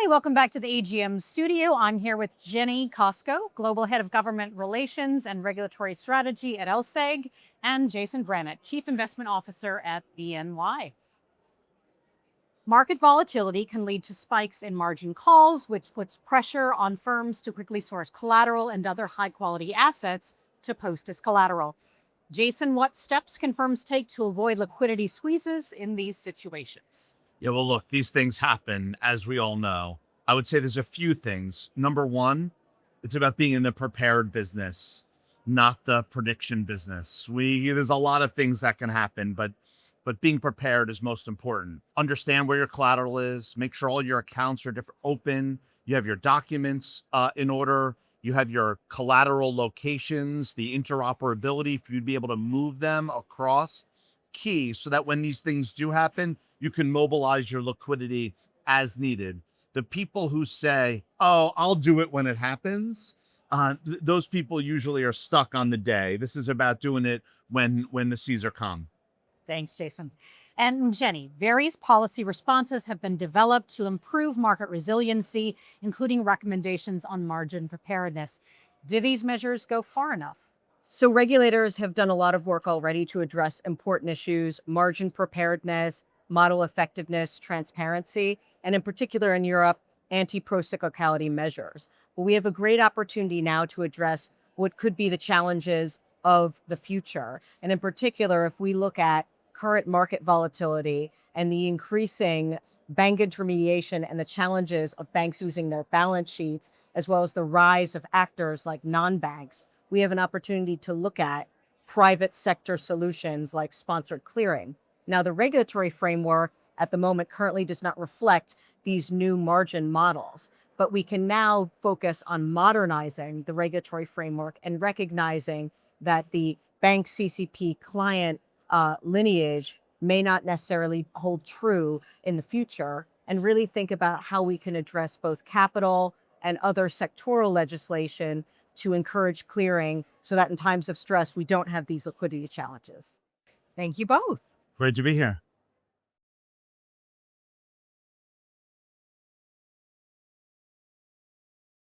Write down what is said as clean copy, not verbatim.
Hi, welcome back to the AGM studio. I'm here with Jenny Cosco, Global Head of Government Relations and Regulatory Strategy at LSEG, and Jason Granet, Chief Investment Officer at BNY. Market volatility can lead to spikes in margin calls, which puts pressure on firms to quickly source collateral and other high-quality assets to post as collateral. Jason, what steps can firms take to avoid liquidity squeezes in these situations? Yeah, well, look, these things happen, as we all know. I would say there's a few things. Number one, it's about being in the prepared business, not the prediction business. There's a lot of things that can happen, but being prepared is most important. Understand where your collateral is. Make sure all your accounts are open. You have your documents in order. You have your collateral locations, the interoperability for you to be able to move them across. Key, so that when these things do happen, you can mobilize your liquidity as needed. The people who say, "Oh, I'll do it when it happens," those people usually are stuck on the day. This is about doing it when the seas are calm. Thanks, Jason. And Jenny, various policy responses have been developed to improve market resiliency, including recommendations on margin preparedness. Do these measures go far enough? So regulators have done a lot of work already to address important issues, margin preparedness, model effectiveness, transparency, and in particular in Europe, anti-procyclicality measures. But we have a great opportunity now to address what could be the challenges of the future. And in particular, if we look at current market volatility and the increasing bank intermediation and the challenges of banks using their balance sheets, as well as the rise of actors like non-banks, we have an opportunity to look at private sector solutions like sponsored clearing. Now, the regulatory framework at the moment currently does not reflect these new margin models, but we can now focus on modernizing the regulatory framework and recognizing that the bank CCP client lineage may not necessarily hold true in the future, and really think about how we can address both capital and other sectoral legislation to encourage clearing so that in times of stress, we don't have these liquidity challenges. Thank you both. Great to be here.